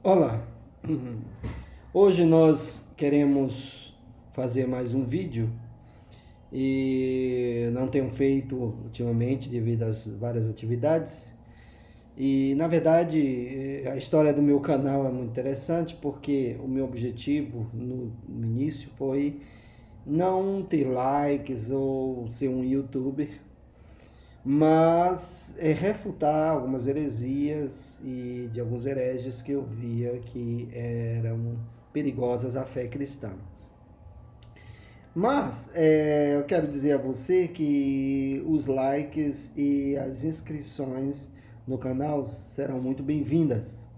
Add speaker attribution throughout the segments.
Speaker 1: Olá, hoje nós queremos fazer mais um vídeo e não tenho feito ultimamente devido às várias atividades. E na verdade a história do meu canal é muito interessante porque o meu objetivo no início foi não ter likes ou ser um youtuber, mas refutar algumas heresias e de alguns hereges que eu via que eram perigosas à fé cristã. Mas eu quero dizer a você que os likes e as inscrições no canal serão muito bem-vindas.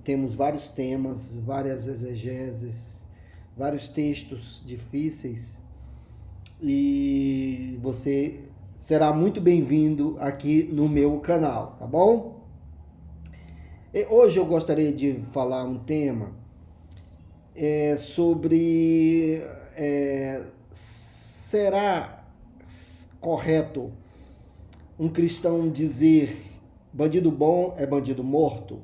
Speaker 1: Temos vários temas, várias exegeses, vários textos difíceis e você será muito bem-vindo aqui no meu canal, tá bom? E hoje eu gostaria de falar um tema sobre será correto um cristão dizer bandido bom é bandido morto?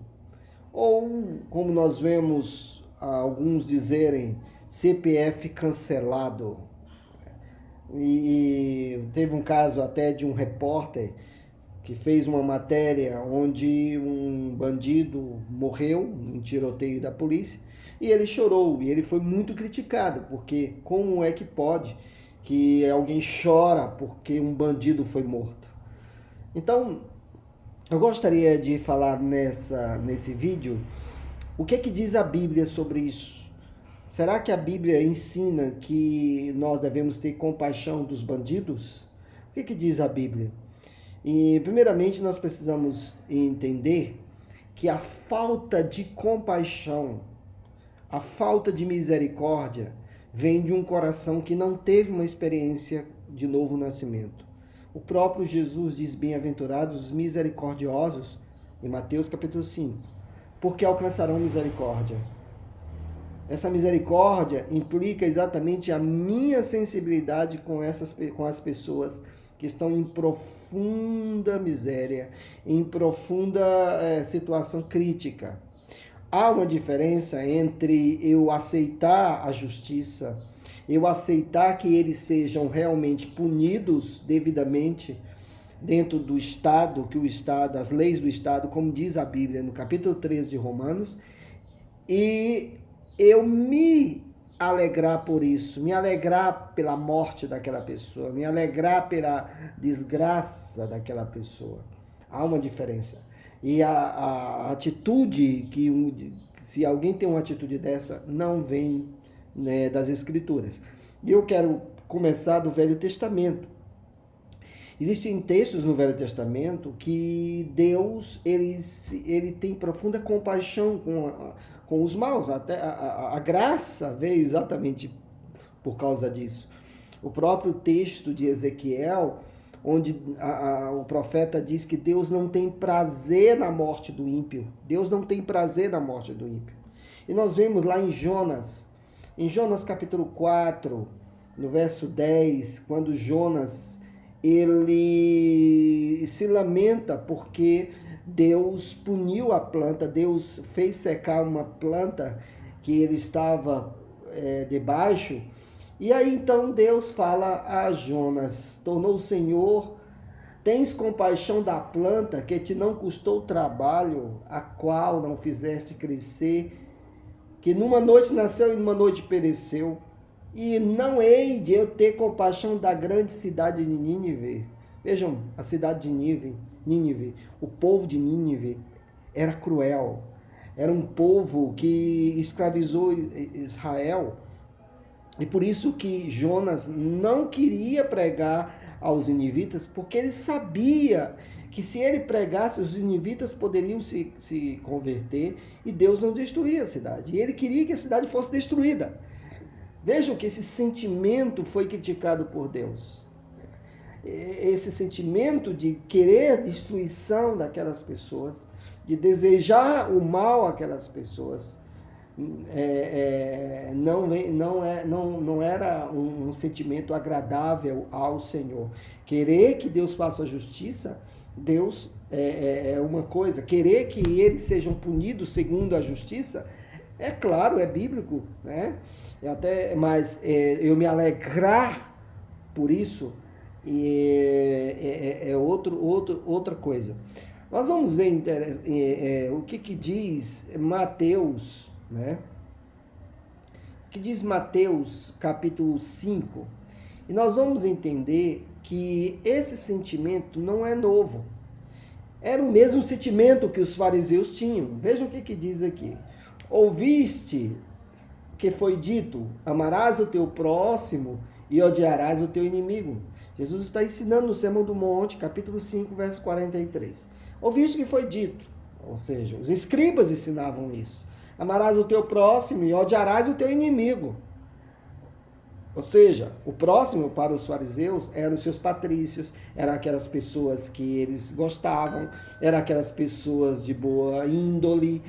Speaker 1: Ou, como nós vemos alguns dizerem, CPF cancelado. E teve um caso até de um repórter que fez uma matéria onde um bandido morreu em tiroteio da polícia e ele chorou e ele foi muito criticado, porque como é que pode que alguém chora porque um bandido foi morto? Então, eu gostaria de falar nesse vídeo o que diz a Bíblia sobre isso. Será que a Bíblia ensina que nós devemos ter compaixão dos bandidos? O que diz a Bíblia? E, primeiramente, nós precisamos entender que a falta de compaixão, a falta de misericórdia, vem de um coração que não teve uma experiência de novo nascimento. O próprio Jesus diz: bem-aventurados os misericordiosos, em Mateus capítulo 5, porque alcançarão misericórdia. Essa misericórdia implica exatamente a minha sensibilidade com as pessoas que estão em profunda miséria, em profunda situação crítica. Há uma diferença entre eu aceitar a justiça, eu aceitar que eles sejam realmente punidos devidamente dentro do Estado, as leis do Estado, como diz a Bíblia no capítulo 13 de Romanos, e eu me alegrar por isso, me alegrar pela morte daquela pessoa, me alegrar pela desgraça daquela pessoa. Há uma diferença. E a atitude se alguém tem uma atitude dessa, não vem, né, das Escrituras. E eu quero começar do Velho Testamento. Existem textos no Velho Testamento que Deus ele tem profunda compaixão com os maus. Até a graça veio exatamente por causa disso. O próprio texto de Ezequiel, onde o profeta diz que Deus não tem prazer na morte do ímpio. Deus não tem prazer na morte do ímpio. E nós vemos lá em Jonas capítulo 4, no verso 10, quando Jonas ele se lamenta porque Deus puniu a planta, Deus fez secar uma planta que ele estava debaixo. E aí então Deus fala a Jonas: tornou o Senhor, tens compaixão da planta que te não custou trabalho, a qual não fizeste crescer, que numa noite nasceu e numa noite pereceu. E não hei de eu ter compaixão da grande cidade de Nínive. Vejam, a cidade de Nínive, o povo de Nínive era cruel. Era um povo que escravizou Israel. E por isso que Jonas não queria pregar aos ninivitas, porque ele sabia que se ele pregasse, os ninivitas poderiam se converter e Deus não destruía a cidade. E ele queria que a cidade fosse destruída. Vejam que esse sentimento foi criticado por Deus. Esse sentimento de querer a destruição daquelas pessoas, de desejar o mal àquelas pessoas, não era um sentimento agradável ao Senhor. Querer que Deus faça justiça Deus é uma coisa, querer que eles sejam punidos segundo a justiça, é claro, é bíblico, né? Mas eu me alegrar por isso outra coisa. Nós vamos ver o que diz Mateus, né? O que diz Mateus capítulo 5. E nós vamos entender que esse sentimento não é novo. Era o mesmo sentimento que os fariseus tinham. Vejam o que diz aqui. Ouviste que foi dito, amarás o teu próximo e odiarás o teu inimigo. Jesus está ensinando no Sermão do Monte, capítulo 5, verso 43. Ouviste que foi dito, ou seja, os escribas ensinavam isso. Amarás o teu próximo e odiarás o teu inimigo. Ou seja, o próximo para os fariseus eram os seus patrícios, eram aquelas pessoas que eles gostavam, eram aquelas pessoas de boa índole.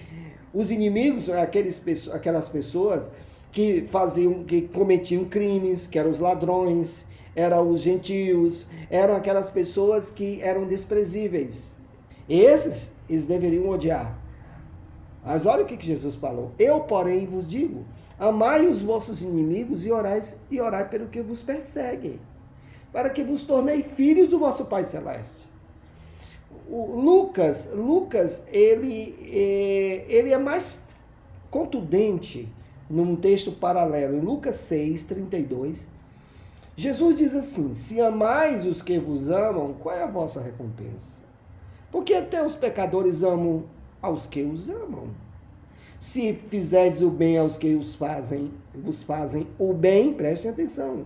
Speaker 1: Os inimigos são aquelas pessoas que cometiam crimes, que eram os ladrões, eram os gentios, eram aquelas pessoas que eram desprezíveis. Esses eles deveriam odiar. Mas olha o que Jesus falou. Eu, porém, vos digo, amai os vossos inimigos e orai pelo que vos perseguem, para que vos tornei filhos do vosso Pai Celeste. O Lucas, ele é mais contundente num texto paralelo. Em Lucas 6, 32, Jesus diz assim, se amais os que vos amam, qual é a vossa recompensa? Porque até os pecadores amam aos que os amam. Se fizerdes o bem aos que vos fazem o bem, prestem atenção,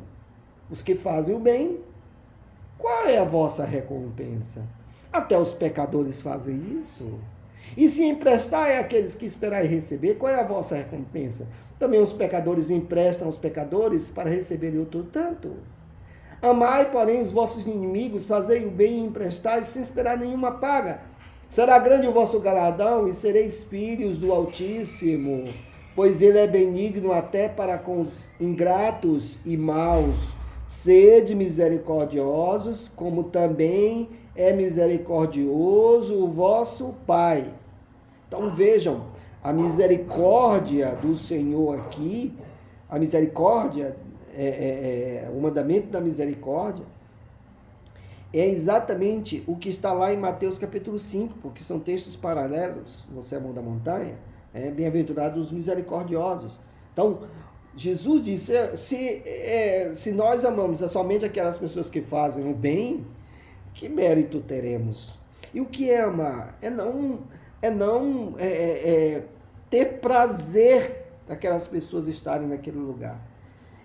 Speaker 1: os que fazem o bem, qual é a vossa recompensa? Até os pecadores fazem isso. E se emprestai àqueles que esperai receber, qual é a vossa recompensa? Também os pecadores emprestam aos pecadores para receberem outro tanto. Amai, porém, os vossos inimigos, fazei o bem e emprestai sem esperar nenhuma paga. Será grande o vosso galardão e sereis filhos do Altíssimo, pois ele é benigno até para com os ingratos e maus. Sede misericordiosos, como também é misericordioso o vosso Pai. Então vejam, a misericórdia do Senhor aqui, a misericórdia, o mandamento da misericórdia, é exatamente o que está lá em Mateus capítulo 5, porque são textos paralelos no Sermão da Montanha, bem-aventurados os misericordiosos. Então, Jesus disse, se nós amamos somente aquelas pessoas que fazem o bem, que mérito teremos? E o que é amar? É não ter prazer daquelas pessoas estarem naquele lugar.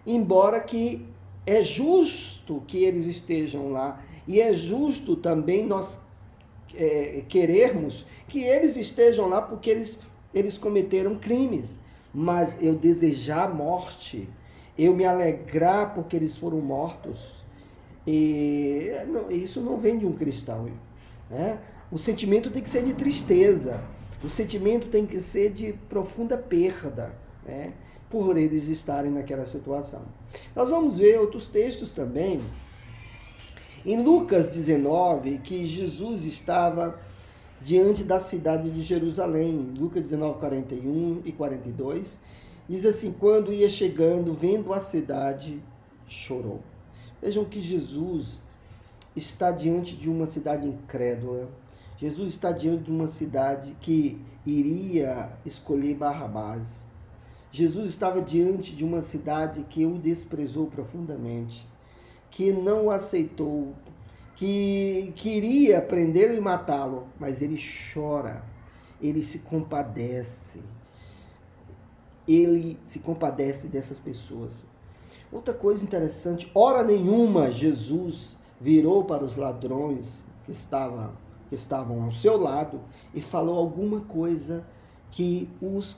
Speaker 1: Embora que é justo que eles estejam lá, e é justo também nós querermos que eles estejam lá porque eles cometeram crimes. Mas eu desejar a morte, eu me alegrar porque eles foram mortos, isso não vem de um cristão, né? O sentimento tem que ser de tristeza, o sentimento tem que ser de profunda perda, né? Por eles estarem naquela situação. Nós vamos ver outros textos também, em Lucas 19, que Jesus estava diante da cidade de Jerusalém. Lucas 19, 41 e 42, diz assim, quando ia chegando, vendo a cidade, chorou. Vejam que Jesus está diante de uma cidade incrédula. Jesus está diante de uma cidade que iria escolher Barrabás. Jesus estava diante de uma cidade que o desprezou profundamente, que não o aceitou, que queria prendê-lo e matá-lo, mas ele chora, ele se compadece dessas pessoas. Outra coisa interessante, hora nenhuma Jesus virou para os ladrões que estavam ao seu lado e falou alguma coisa que os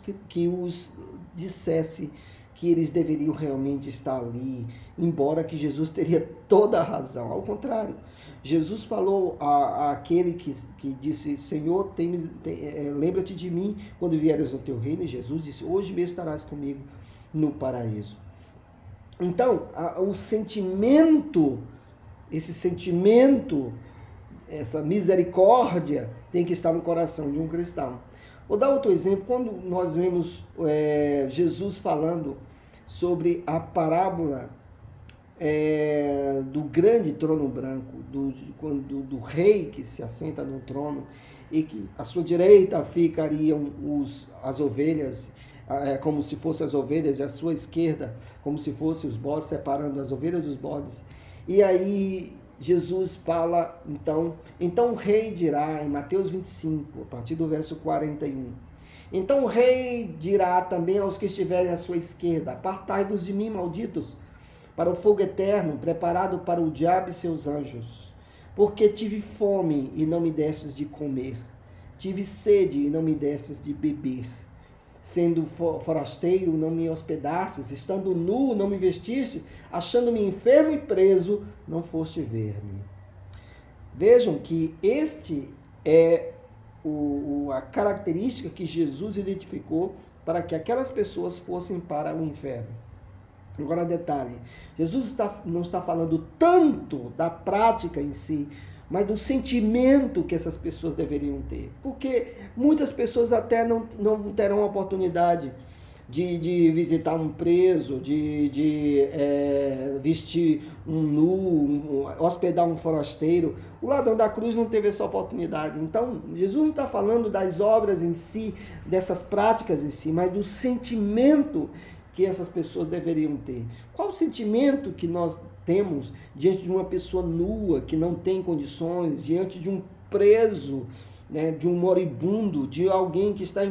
Speaker 1: dissesse que eles deveriam realmente estar ali, embora que Jesus teria toda a razão. Ao contrário, Jesus falou àquele que disse, Senhor, lembra-te de mim quando vieres no teu reino, e Jesus disse, hoje mesmo estarás comigo no paraíso. Então, esse sentimento essa misericórdia tem que estar no coração de um cristão. Vou dar outro exemplo. Quando nós vemos Jesus falando sobre a parábola do grande trono branco, do rei que se assenta no trono, e que à sua direita ficariam as ovelhas, como se fossem as ovelhas, e à sua esquerda, como se fossem os bodes, separando as ovelhas dos bodes. E aí Jesus fala, então o rei dirá, em Mateus 25, a partir do verso 41, então o rei dirá também aos que estiverem à sua esquerda: apartai-vos de mim, malditos, para o fogo eterno, preparado para o diabo e seus anjos. Porque tive fome e não me destes de comer, tive sede e não me destes de beber, sendo forasteiro não me hospedastes, estando nu não me vestiste, achando-me enfermo e preso não foste ver-me. Vejam que este é a característica que Jesus identificou para que aquelas pessoas fossem para o inferno. Agora, detalhe, Jesus não está falando tanto da prática em si, mas do sentimento que essas pessoas deveriam ter. Porque muitas pessoas até não terão a oportunidade de visitar um preso, de vestir um nu, hospedar um forasteiro. O ladrão da cruz não teve essa oportunidade. Então, Jesus não está falando das obras em si, dessas práticas em si, mas do sentimento que essas pessoas deveriam ter. Qual o sentimento que nós temos diante de uma pessoa nua, que não tem condições, diante de um preso, né, de um moribundo, de alguém que está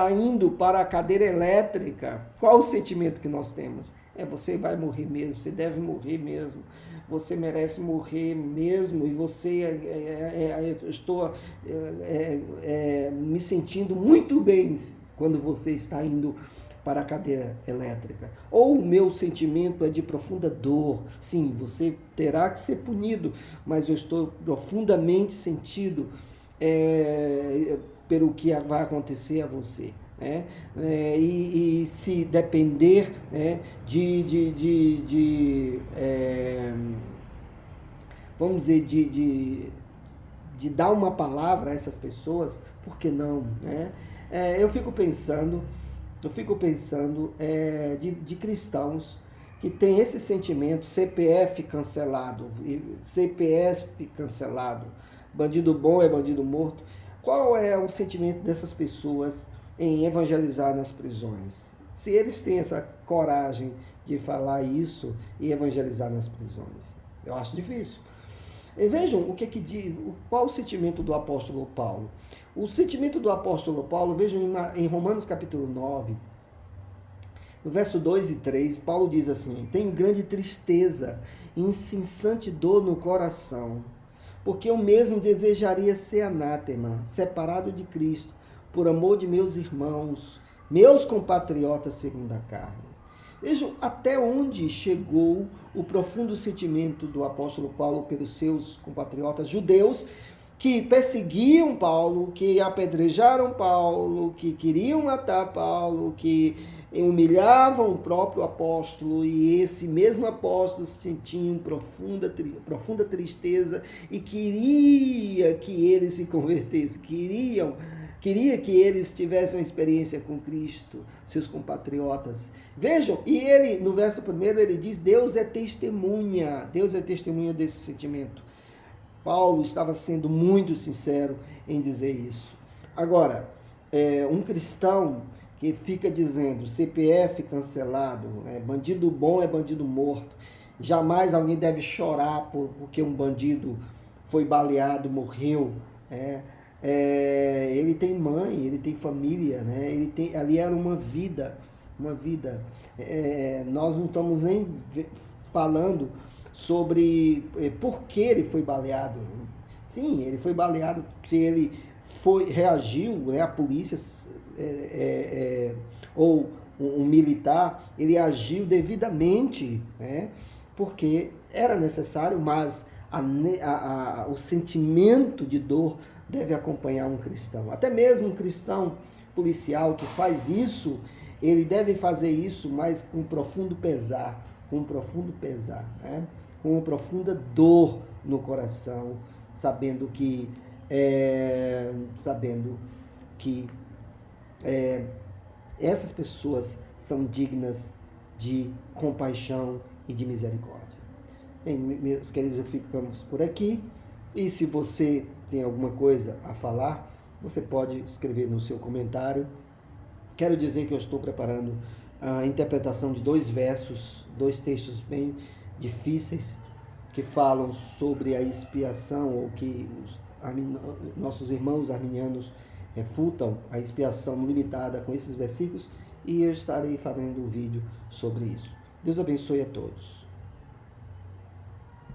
Speaker 1: indo para a cadeira elétrica? Qual o sentimento que nós temos? Você vai morrer mesmo, você deve morrer mesmo, você merece morrer mesmo, e eu estou me sentindo muito bem quando você está indo para a cadeira elétrica. Ou o meu sentimento é de profunda dor. Sim, você terá que ser punido, mas eu estou profundamente sentido pelo que vai acontecer a você. Né? E se depender, né, vamos dizer, de dar uma palavra a essas pessoas, por que não? Né? Eu fico pensando de cristãos que têm esse sentimento: CPF cancelado, bandido bom é bandido morto. Qual é o sentimento dessas pessoas em evangelizar nas prisões? Se eles têm essa coragem de falar isso e evangelizar nas prisões, eu acho difícil. E vejam qual o sentimento do apóstolo Paulo. O sentimento do apóstolo Paulo, vejam em Romanos capítulo 9, no verso 2 e 3, Paulo diz assim: tenho grande tristeza e incessante dor no coração, porque eu mesmo desejaria ser anátema, separado de Cristo, por amor de meus irmãos, meus compatriotas segundo a carne. Vejam até onde chegou o profundo sentimento do apóstolo Paulo pelos seus compatriotas judeus, que perseguiam Paulo, que apedrejaram Paulo, que queriam matar Paulo, que humilhavam o próprio apóstolo, e esse mesmo apóstolo sentia profunda tristeza e queria que ele se convertesse, queria que eles tivessem uma experiência com Cristo, seus compatriotas. Vejam, e ele, no verso 1, ele diz: Deus é testemunha desse sentimento. Paulo estava sendo muito sincero em dizer isso. Agora, um cristão que fica dizendo CPF cancelado, bandido bom é bandido morto, jamais alguém deve chorar porque um bandido foi baleado, morreu, ele tem mãe, ele tem família, ali era uma vida. Nós não estamos nem falando sobre por que ele foi baleado. Sim, ele foi baleado, se ele reagiu, a polícia ou um militar, ele agiu devidamente, porque era necessário, mas o sentimento de dor deve acompanhar um cristão. Até mesmo um cristão policial que faz isso, ele deve fazer isso, mas com profundo pesar, com profunda dor no coração, sabendo que essas pessoas são dignas de compaixão e de misericórdia. Bem, meus queridos, ficamos por aqui. E se você tem alguma coisa a falar, você pode escrever no seu comentário. Quero dizer que eu estou preparando a interpretação de 2 versos, 2 textos bem difíceis, que falam sobre a expiação, ou que nossos irmãos arminianos refutam a expiação limitada com esses versículos, e eu estarei fazendo um vídeo sobre isso. Deus abençoe a todos.